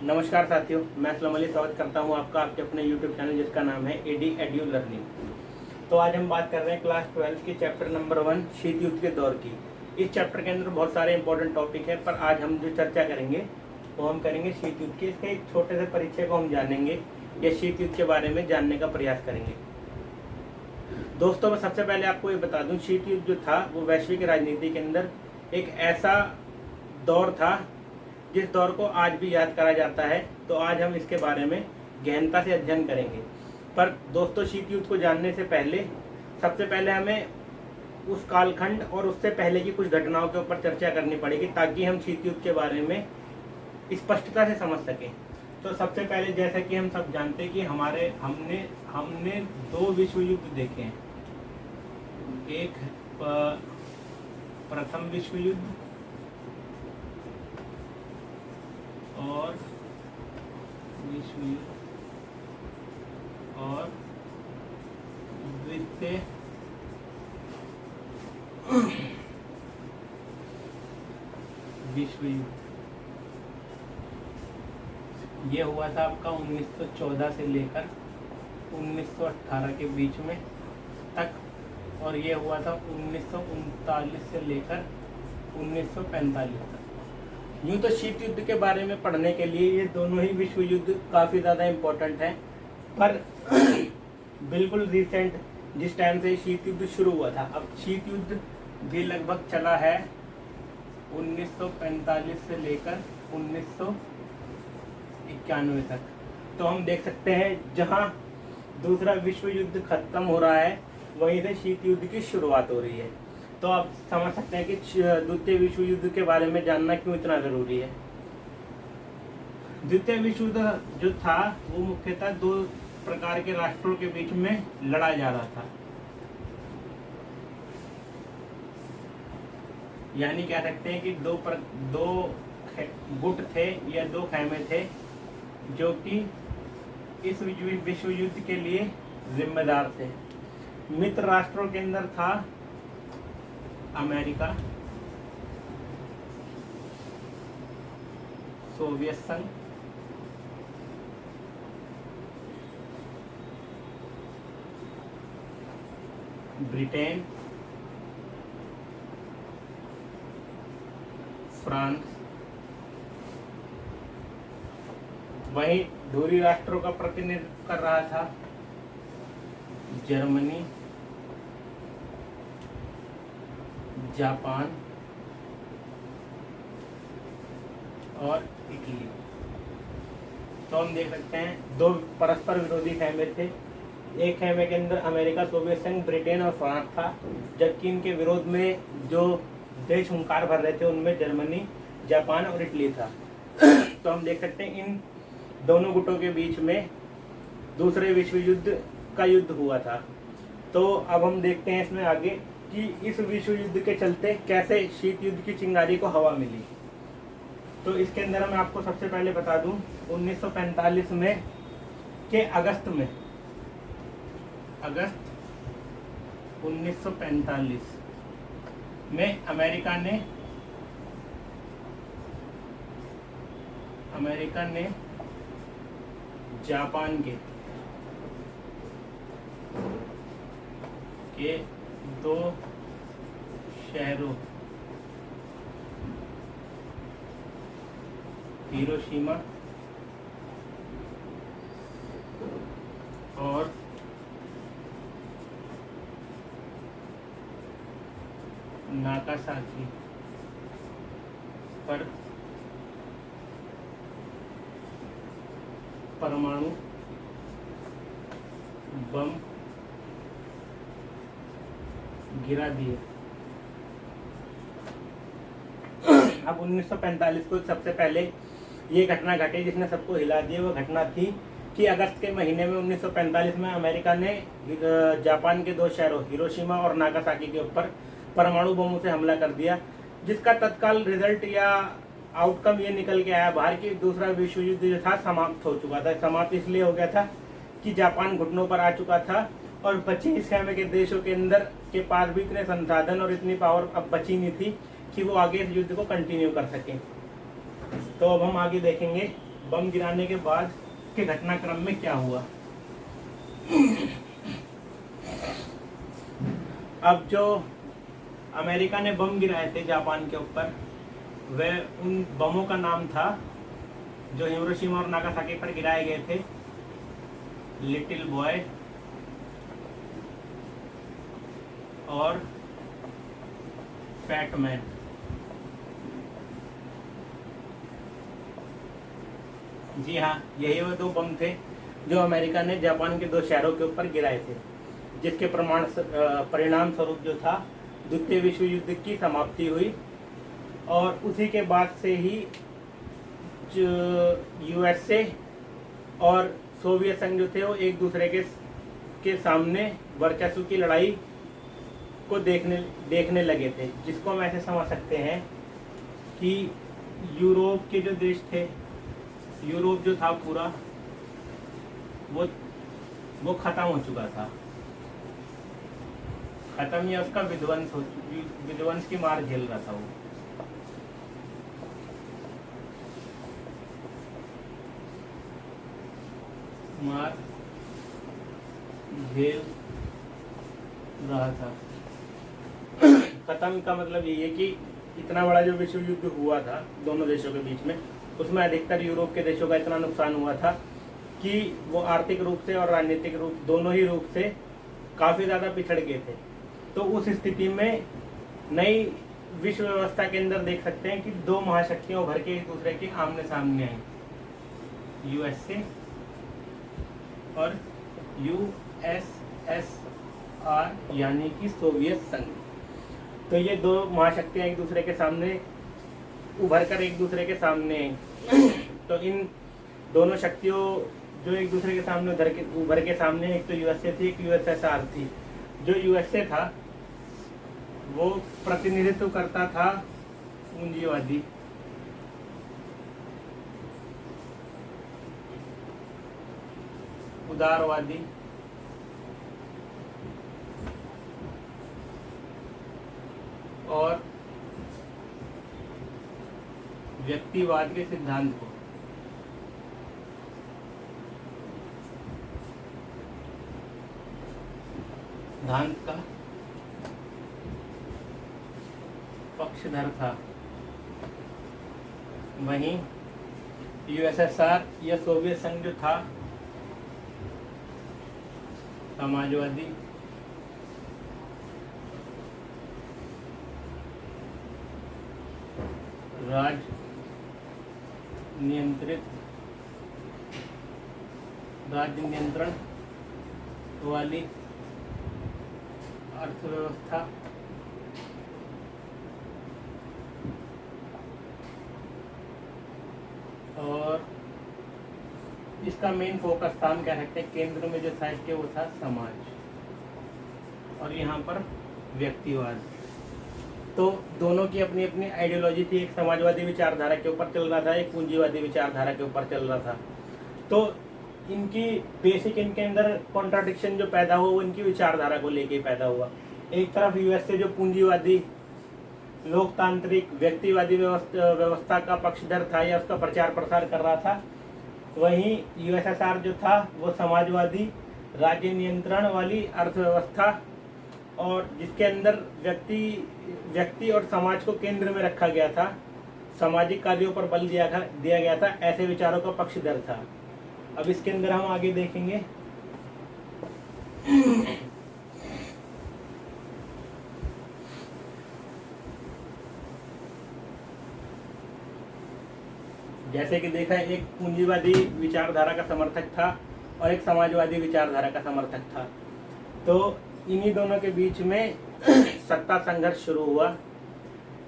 नमस्कार साथियों, मैं असलम अली स्वागत करता हूं आपका आपके अपने YouTube चैनल जिसका नाम है एडी एड्यू लर्निंग। तो आज हम बात कर रहे हैं क्लास 12 के चैप्टर नंबर 1 शीत युद्ध के दौर की। इस चैप्टर के अंदर बहुत सारे इंपॉर्टेंट टॉपिक है, पर आज हम जो चर्चा करेंगे वो हम करेंगे शीत युद्ध के। इसके एक छोटे से परिचय को हम जानेंगे या शीत युद्ध के बारे में जानने का प्रयास करेंगे। दोस्तों, मैं सबसे पहले आपको ये बता दूं, शीत युद्ध जो था वो वैश्विक राजनीति के अंदर एक ऐसा दौर था जिस दौर को आज भी याद करा जाता है। तो आज हम इसके बारे में गहनता से अध्ययन करेंगे। पर दोस्तों, शीत युद्ध को जानने से पहले सबसे पहले हमें उस कालखंड और उससे पहले की कुछ घटनाओं के ऊपर चर्चा करनी पड़ेगी ताकि हम शीत युद्ध के बारे में स्पष्टता से समझ सकें। तो सबसे पहले, जैसा कि हम सब जानते हैं कि हमने दो विश्व युद्ध देखे हैं। एक प्रथम विश्व युद्ध और विश्व युद्ध और द्वितीय विश्व युद्ध। ये हुआ था आपका 1914 से लेकर 1918 के बीच में तक, और ये हुआ था 1939 से लेकर 1945 तक। यूँ तो शीत युद्ध के बारे में पढ़ने के लिए ये दोनों ही विश्व युद्ध काफ़ी ज़्यादा इम्पोर्टेंट हैं, पर बिल्कुल रिसेंट जिस टाइम से शीत युद्ध शुरू हुआ था, अब शीत युद्ध भी लगभग चला है 1945 से लेकर 1991 तक। तो हम देख सकते हैं जहाँ दूसरा विश्व युद्ध खत्म हो रहा है वहीं से शीत युद्ध की शुरुआत हो रही है। तो आप समझ सकते हैं कि द्वितीय विश्व युद्ध के बारे में जानना क्यों इतना जरूरी है। द्वितीय विश्व युद्ध जो था वो मुख्यतः दो प्रकार के राष्ट्रों के बीच में लड़ा जा रहा था। यानी कह सकते हैं कि दो गुट थे या दो खैमे थे जो कि इस विश्व युद्ध के लिए जिम्मेदार थे। मित्र राष्ट्रों के अंदर था अमेरिका, सोवियत संघ, ब्रिटेन, फ्रांस। वहीं दूरी राष्ट्रों का प्रतिनिधित्व कर रहा था जर्मनी, जापान और इटली। तो हम देख सकते हैं दो परस्पर विरोधी खैमे थे। एक खैमे के अंदर अमेरिका, सोवियत संघ, ब्रिटेन और फ्रांस था, जबकि इनके विरोध में जो देश हुंकार भर रहे थे उनमें जर्मनी, जापान और इटली था। तो हम देख सकते हैं इन दोनों गुटों के बीच में दूसरे विश्व युद्ध का युद्ध हुआ था। तो अब हम देखते हैं इसमें आगे कि इस विश्व युद्ध के चलते कैसे शीत युद्ध की चिंगारी को हवा मिली। तो इसके अंदर मैं आपको सबसे पहले बता दूं, 1945 में के अगस्त 1945 में अमेरिका ने जापान के दो शहरों हिरोशिमा और नागासाकी पर परमाणु बम गिरा दिए। अब 1945 को सबसे पहले ये घटना घटी जिसने सबको हिला दिया। वो घटना थी कि अगस्त के महीने में 1945 में अमेरिका ने जापान के दो शहरों हिरोशिमा और नागासाकी के ऊपर परमाणु बमों से हमला कर दिया, जिसका तत्काल रिजल्ट या आउटकम ये निकल के आया बाहर की दूसरा विश्व युद्ध जो था समाप्त हो चुका था। समाप्त इसलिए हो गया था कि जापान घुटनों पर आ चुका था और बचे इस खैमे के देशों के अंदर के पास भी इतने संसाधन और इतनी पावर अब बची नहीं थी कि वो आगे इस युद्ध को कंटिन्यू कर सकें। तो अब हम आगे देखेंगे बम गिराने के बाद के घटनाक्रम में क्या हुआ। अब जो अमेरिका ने बम गिराए थे जापान के ऊपर, वह उन बमों का नाम था जो हिरोशिमा और नागासाकी पर गिराए गए थे, लिटिल बॉय और फैट मैन। जी हाँ, यही वो दो बम थे जो अमेरिका ने जापान के दो शहरों के ऊपर गिराए थे, जिसके परिणाम स्वरूप जो था द्वितीय विश्व युद्ध की समाप्ति हुई। और उसी के बाद से ही जो यूएसए और सोवियत संघ जो थे वो एक दूसरे के सामने वर्चस्व की लड़ाई को देखने लगे थे, जिसको हम ऐसे समझ सकते हैं कि यूरोप के जो देश थे, यूरोप जो था पूरा वो खत्म हो चुका था, खत्म या उसका विध्वंस की मार झेल रहा था वो। मार झेल रहा था। खत्म का मतलब ये है कि इतना बड़ा जो विश्व युद्ध हुआ था दोनों देशों के बीच में, उसमें अधिकतर यूरोप के देशों का इतना नुकसान हुआ था कि वो आर्थिक रूप से और राजनीतिक रूप दोनों ही रूप से काफ़ी ज़्यादा पिछड़ गए थे। तो उस स्थिति में नई विश्व व्यवस्था के अंदर देख सकते हैं कि दो महाशक्तियां उभर के एक दूसरे के आमने सामने आई, यूएसए और यूएसएसआर यानी कि सोवियत संघ। तो ये दो महाशक्तियां एक दूसरे के सामने उभर कर एक दूसरे के सामने आई। तो इन दोनों शक्तियों जो एक दूसरे के सामने उभर के सामने, एक तो यूएसए थी, एक यूएसएसआर थी। जो यूएसए था वो प्रतिनिधित्व करता था पूंजीवादी, उदारवादी और व्यक्तिवाद के सिद्धांत को। सिद्धांत का पक्षधर था। वहीं यूएसएसआर या सोवियत संघ जो था समाजवादी, राज्य नियंत्रण वाली अर्थव्यवस्था और इसका मेन फोकस था, हम कह सकते हैं केंद्र में जो था इसके वो था समाज और यहाँ पर व्यक्तिवाद। तो दोनों की अपनी अपनी आइडियोलॉजी थी, एक समाजवादी विचारधारा के ऊपर चल रहा था, एक पूंजीवादी विचारधारा के ऊपर चल रहा था। तो इनकी बेसिक इनके अंदर कॉन्ट्राडिक्शन जो पैदा हुआ वो इनकी विचारधारा को लेके पैदा हुआ। एक तरफ यूएसए जो पूंजीवादी लोकतांत्रिक व्यक्तिवादी व्यवस्था का पक्षधर था या उसका प्रचार प्रसार कर रहा था, वहीं यूएसएसआर जो था वो समाजवादी राज्य नियंत्रण वाली अर्थव्यवस्था और जिसके अंदर व्यक्ति और समाज को केंद्र में रखा गया था, सामाजिक कार्यों पर बल दिया गया था, ऐसे विचारों का पक्षधर था। अब इसके अंदर हम आगे देखेंगे जैसे कि देखा एक पूंजीवादी विचारधारा का समर्थक था और एक समाजवादी विचारधारा का समर्थक था। तो इन्हीं दोनों के बीच में सत्ता संघर्ष शुरू हुआ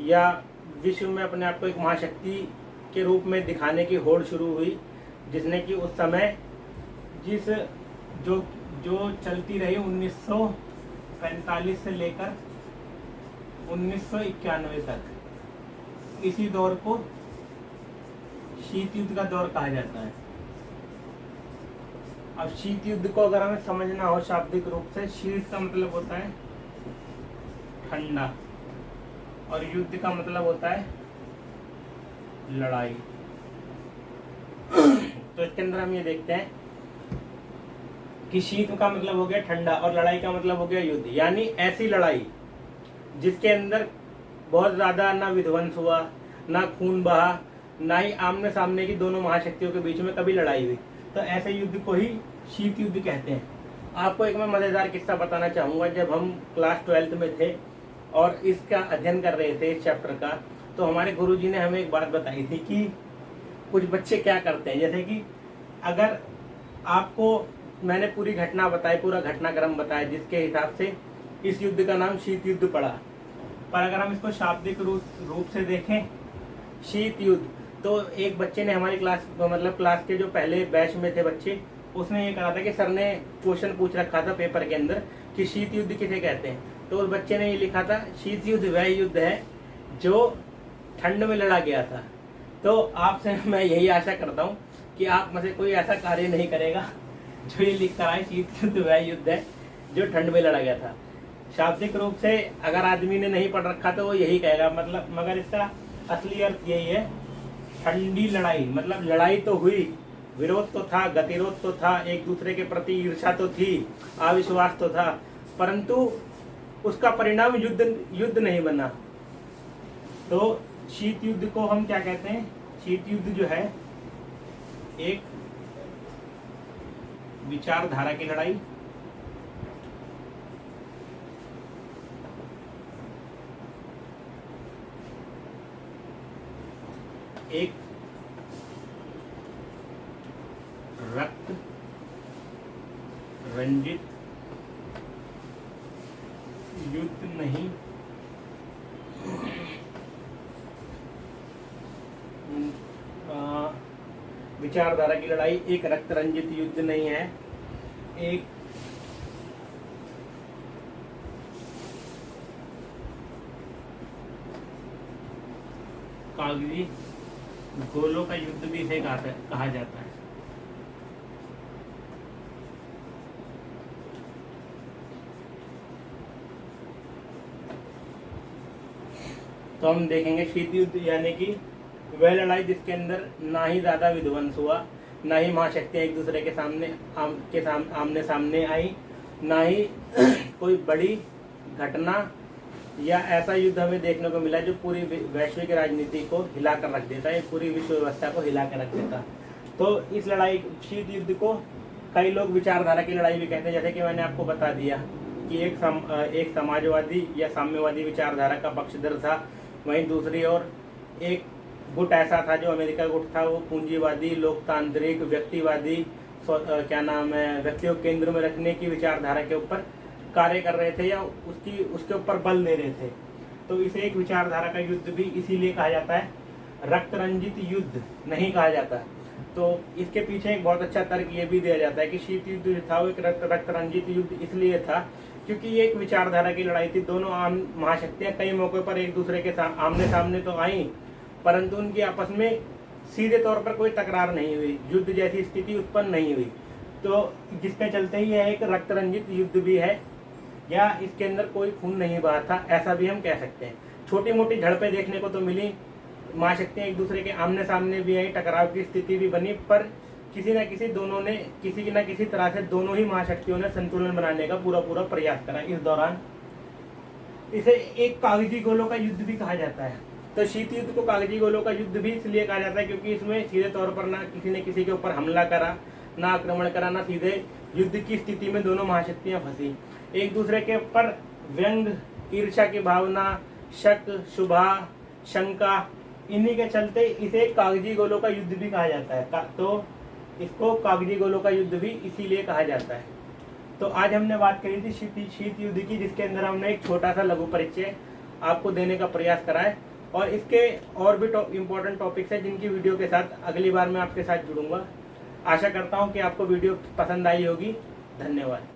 या विश्व में अपने आप को एक महाशक्ति के रूप में दिखाने की होड़ शुरू हुई, जिसने कि उस समय जो चलती रही 1945 से लेकर 1991 तक, इसी दौर को शीत युद्ध का दौर कहा जाता है। अब शीत युद्ध को अगर हमें समझना हो शाब्दिक रूप से, शीत का मतलब होता है ठंडा और युद्ध का मतलब होता है लड़ाई। तो इसके अंदर हम ये देखते हैं कि शीत का मतलब हो गया ठंडा और लड़ाई का मतलब हो गया युद्ध, यानी ऐसी लड़ाई जिसके अंदर बहुत ज्यादा ना विध्वंस हुआ, ना खून बहा, ना ही आमने सामने की दोनों महाशक्तियों के बीच में कभी लड़ाई हुई। तो ऐसे युद्ध को ही शीत युद्ध कहते हैं। आपको एक मैं मजेदार किस्सा बताना चाहूंगा। जब हम क्लास 12th में थे और इसका अध्ययन कर रहे थे इस चैप्टर का, तो हमारे गुरुजी ने हमें एक बात बताई थी कि कुछ बच्चे क्या करते हैं। जैसे कि अगर आपको मैंने पूरी घटना बताई, पूरा घटनाक्रम बताया जिसके हिसाब से इस युद्ध का नाम शीत युद्ध पड़ा, पर अगर हम इसको शाब्दिक रूप से देखें शीत युद्ध, तो एक बच्चे ने हमारी क्लास मतलब क्लास के जो पहले बैच में थे बच्चे, उसने ये कहा था कि सर ने क्वेश्चन पूछ रखा था पेपर के अंदर कि शीत युद्ध किसे कहते हैं। तो उस बच्चे ने ये लिखा था शीत युद्ध वह युद्ध है जो ठंड में लड़ा गया था। तो आपसे मैं यही आशा करता हूँ कि आप में से कोई ऐसा कार्य नहीं करेगा जो ये लिख कर आए शीत युद्ध वह युद्ध है जो ठंड में लड़ा गया था। शाब्दिक रूप से अगर आदमी ने नहीं पढ़ रखा तो वो यही कहेगा, मतलब मगर इसका असली अर्थ यही है ठंडी लड़ाई। मतलब लड़ाई तो हुई, विरोध तो था, गतिरोध तो था, एक दूसरे के प्रति ईर्ष्या तो थी, अविश्वास तो था, परंतु उसका परिणाम युद्ध नहीं बना। तो शीत युद्ध को हम क्या कहते हैं? शीत युद्ध जो है एक विचारधारा की लड़ाई, एक रक्त रंजित युद्ध नहीं, विचारधारा की लड़ाई एक रक्त रंजित युद्ध नहीं है, एक कागजी गोलों का युद्ध भी इसे कहा जाता है। तो हम देखेंगे शीत युद्ध यानी कि वह लड़ाई जिसके अंदर ना ही ज्यादा विध्वंस हुआ, ना ही महाशक्तियां एक दूसरे के आमने सामने आई, ना ही कोई बड़ी घटना या ऐसा युद्ध हमें देखने को मिला जो पूरी वैश्विक राजनीति को हिला कर रख देता है, पूरी विश्व व्यवस्था को हिला कर रख देता। तो इस लड़ाई शीत युद्ध को कई लोग विचारधारा की लड़ाई भी कहते हैं। जैसे कि मैंने आपको बता दिया कि एक समाजवादी या साम्यवादी विचारधारा का पक्षधर था, वहीं दूसरी ओर एक गुट ऐसा था जो अमेरिका गुट था, वो पूंजीवादी, लोकतांत्रिक, व्यक्तिवादी, क्या नाम है, व्यक्तियों को केंद्र में रखने की विचारधारा के ऊपर कार्य कर रहे थे या उसके ऊपर बल दे रहे थे। तो इसे एक विचारधारा का युद्ध भी इसीलिए कहा जाता है, रक्त रंजित युद्ध नहीं कहा जाता। तो इसके पीछे एक बहुत अच्छा तर्क ये भी दिया जाता है कि शीत युद्ध जो था वो एक रक्त रंजित युद्ध इसलिए था क्योंकि ये एक विचारधारा की लड़ाई थी। दोनों आम महाशक्तियां कई मौके पर एक दूसरे के आमने सामने तो आई, परंतु उनकी आपस में सीधे तौर पर कोई तकरार नहीं हुई, युद्ध जैसी स्थिति उत्पन्न नहीं हुई। तो जिसके चलते ही यह एक रक्त रंजित युद्ध भी है, या इसके अंदर कोई खून नहीं बहा था, ऐसा भी हम कह सकते हैं। छोटी मोटी झड़पें देखने को तो मिली, महाशक्तियां एक दूसरे के आमने सामने भी आई, टकराव की स्थिति भी बनी, पर किसी न किसी तरह से दोनों ही महाशक्तियों ने संतुलन बनाने का पूरा प्रयास करा। इस दौरान इसे एक कागजी गोलों का युद्ध भी कहा जाता है। तो शीत युद्ध को कागजी गोलों का युद्ध भी इसलिए कहा जाता है क्योंकि इसमें सीधे तौर पर ना किसी ने किसी के ऊपर हमला करा, ना आक्रमण करा, ना सीधे युद्ध की स्थिति में दोनों महाशक्तियां फंसी। एक दूसरे के ऊपर व्यंग, ईर्ष्या की भावना, शक, शुभा, शंका, इन्हीं के चलते इसे कागजी गोलों का युद्ध भी कहा जाता है। तो इसको कागजी गोलों का युद्ध भी इसीलिए कहा जाता है। तो आज हमने बात करी थी शीत युद्ध की, जिसके अंदर हमने एक छोटा सा लघु परिचय आपको देने का प्रयास करा है, और इसके और भी इम्पोर्टेंट टॉपिक्स हैं जिनकी वीडियो के साथ अगली बार मैं आपके साथ जुड़ूंगा। आशा करता हूँ कि आपको वीडियो पसंद आई होगी। धन्यवाद।